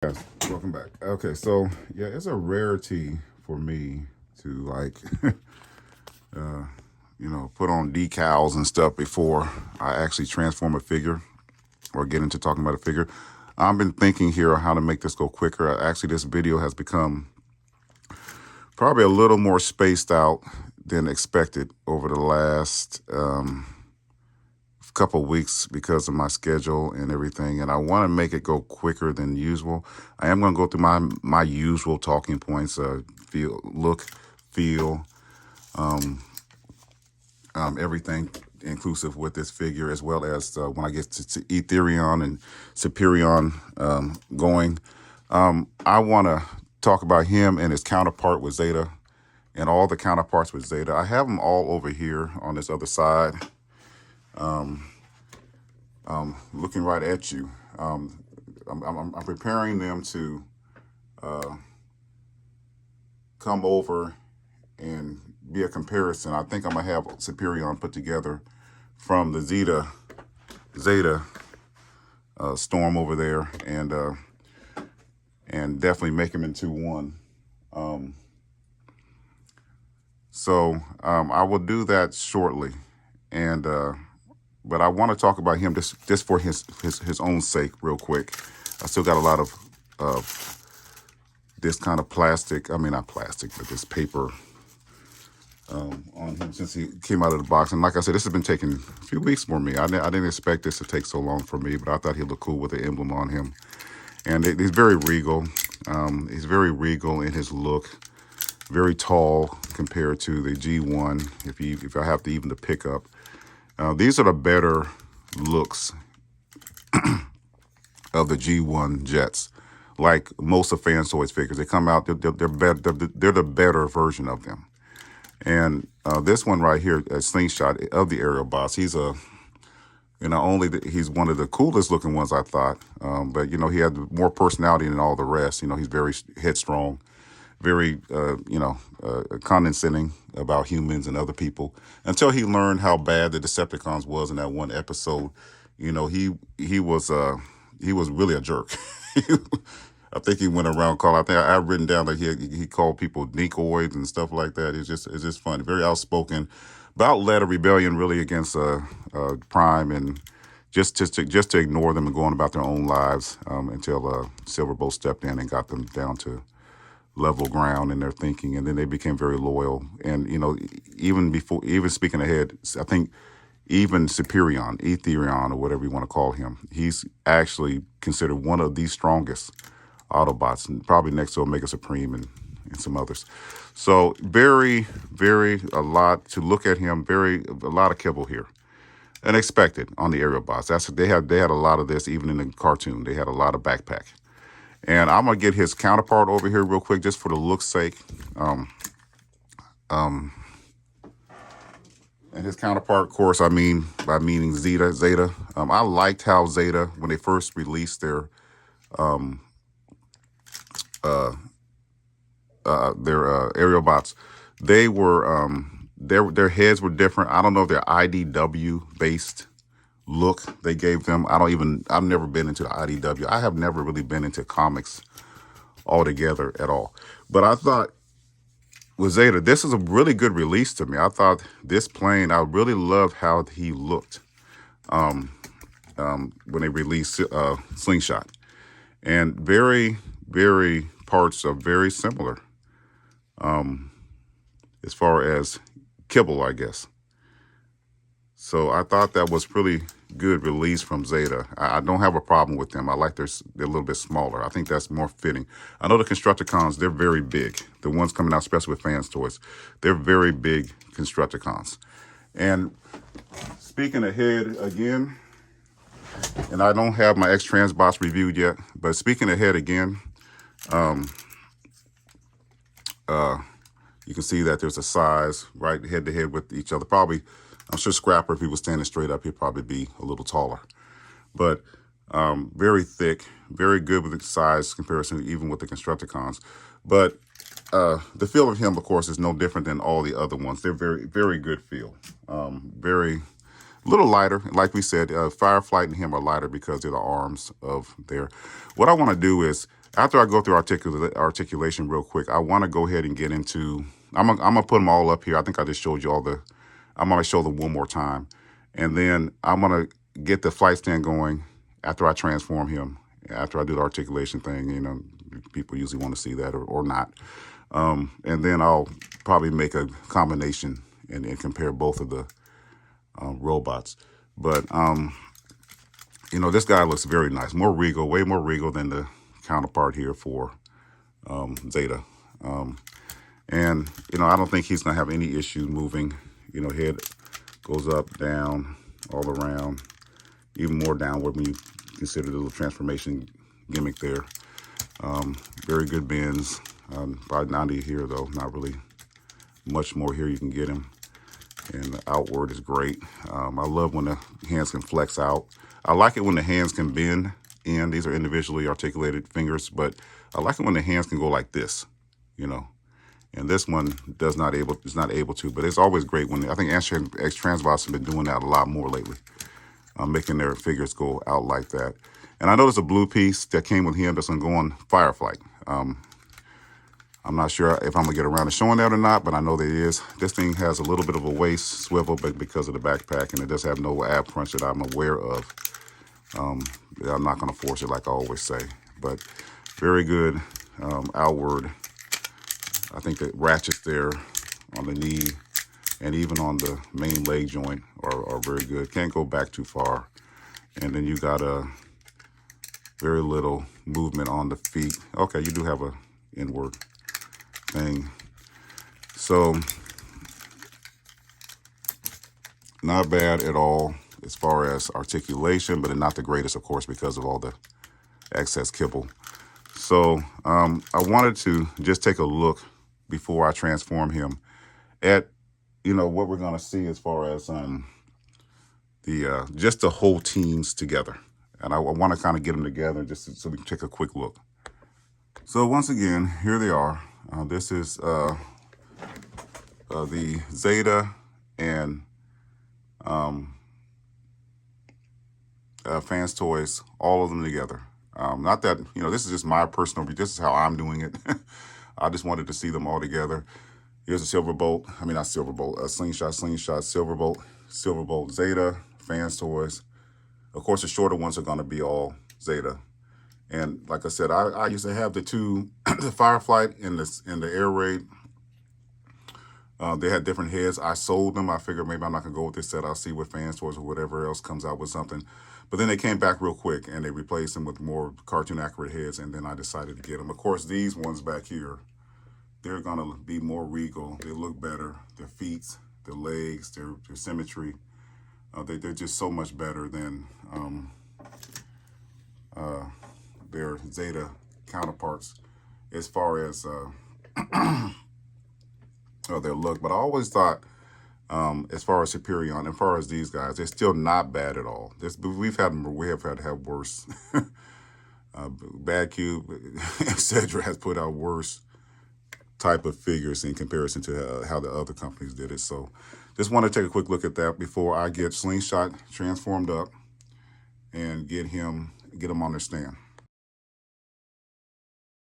Yes, welcome back. Okay, so yeah, it's a rarity for me to like, put on decals and stuff before I actually transform a figure or get into talking about a figure. I've been thinking here on how to make this go quicker. Actually, this video has become probably a little more spaced out than expected over the last couple weeks because of my schedule and everything, and I want to make it go quicker than usual. I am going to go through my usual talking points: feel, everything inclusive with this figure, as well as when I get to Ethereaon and Superion going. I want to talk about him and his counterpart with Zeta, and all the counterparts with Zeta. I have them all over here on this other side, looking right at you. I'm preparing them to come over and be a comparison. I think I'm gonna have Superion put together from the Zeta storm over there, and definitely make them into one. So I will do that shortly, and but I want to talk about him just for his own sake, real quick. I still got a lot of this kind of plastic. I mean, not plastic, but this paper on him since he came out of the box. And like I said, this has been taking a few weeks for me. I didn't expect this to take so long for me, but I thought he'd look cool with the emblem on him. And he's very regal. He's very regal in his look. Very tall compared to the G1. If I have to even to pick up, these are the better looks of the G1 Jets. Like most of Fanstoys figures, they come out. They're better. They're the better version of them. And this one right here, a slingshot of the aerial boss. He's he's one of the coolest looking ones, I thought. But he had more personality than all the rest. He's very headstrong, very condescending about humans and other people, until he learned how bad the Decepticons was in that one episode. He was really a jerk. I think he went around calling. I think I've written down that he called people decoys and stuff like that. It's just funny. Very outspoken, about led a rebellion really against Prime, and just to ignore them and go on about their own lives until Silverbolt stepped in and got them down to level ground in their thinking, and then they became very loyal. And even speaking ahead, I think even Ethereaon, or whatever you want to call him, he's actually considered one of the strongest Autobots, and probably next to Omega Supreme and some others. So very, very a lot to look at him. A lot of kibble here, and expected on the aerial bots. They had a lot of this even in the cartoon. They had a lot of backpack. And I'm gonna get his counterpart over here real quick, just for the look's sake. And his counterpart, of course, meaning Zeta. I liked how Zeta, when they first released their aerial bots, they were their heads were different. I don't know if they're IDW based look they gave them. I've never been into the IDW. I have never really been into comics altogether at all. But I thought with Zeta, this is a really good release to me. I thought this plane, I really loved how he looked when they released Slingshot. And very, very parts are very similar as far as kibble, I guess. So I thought that was really good release from Zeta. I don't have a problem with them. I like they're a little bit smaller. I think that's more fitting. I know the Constructicons, they're very big. The ones coming out, especially with Fanstoys, they're very big Constructicons. And speaking ahead again, and I don't have my X-Trans bots reviewed yet, but speaking ahead again, you can see that there's a size right head to head with each other. Probably, I'm sure Scrapper, if he was standing straight up, he'd probably be a little taller. But very thick, very good with the size comparison, even with the Constructicons. But the feel of him, of course, is no different than all the other ones. They're very, very good feel. Very little lighter. Like we said, Fireflight and him are lighter because they're the arms of their. What I want to do is After I go through articulation real quick, I want to go ahead and get into, I'm gonna put them all up here. I think I just showed you all the, I'm going to show them one more time. And then I'm going to get the flight stand going after I transform him, after I do the articulation thing. You know, people usually want to see that or not. And then I'll probably make a combination and compare both of the robots. But, you know, this guy looks very nice, more regal, way more regal than the counterpart here for Zeta. And, you know, I don't think he's going to have any issues moving. You know, head goes up, down, all around, even more downward when you consider the little transformation gimmick there. Very good bends. Probably 90 here, though. Not really much more here you can get him. And the outward is great. I love when the hands can flex out. I like it when the hands can bend in. These are individually articulated fingers, but I like it when the hands can go like this, you know. And this one is not able to, but it's always great when, I think X-Transbots have been doing that a lot more lately, making their figures go out like that. And I know there's a blue piece that came with him that's going to go on Fireflight. I'm not sure if I'm going to get around to showing that or not, but I know there is. This thing has a little bit of a waist swivel, but because of the backpack, and it does have no ab crunch that I'm aware of. I'm not going to force it like I always say, but very good outward. I think the ratchets there on the knee and even on the main leg joint are very good. Can't go back too far. And then you got a very little movement on the feet. Okay, you do have a inward thing. So not bad at all as far as articulation, but not the greatest, of course, because of all the excess kibble. So I wanted to just take a look before I transform him at, you know, what we're going to see as far as just the whole teams together. And I want to kind of get them together just so we can take a quick look. So once again, here they are. This is the Zeta and Fanstoys, all of them together. Not that, you know, this is just my personal, this is how I'm doing it. I just wanted to see them all together. Here's a Silverbolt, not Silverbolt, a Slingshot, Silverbolt, Zeta, Fanstoys. Of course, the shorter ones are going to be all Zeta. And like I said, I used to have the two, the Fireflight and the Air Raid. They had different heads. I sold them. I figured maybe I'm not going to go with this set. I'll see what Fanstoys or whatever else comes out with something. But then they came back real quick and they replaced them with more cartoon accurate heads. And then I decided to get them. Of course, these ones back here, they're going to be more regal. They look better. Their feet, their legs, their symmetry. They're just so much better than their Zeta counterparts as far as their look. But I always thought, as far as Ethereaon, as far as these guys, they're still not bad at all. We have had to have worse. Bad Cube, etc. has put out worse type of figures in comparison to how the other companies did it. So just want to take a quick look at that before I get Slingshot transformed up and get him on their stand.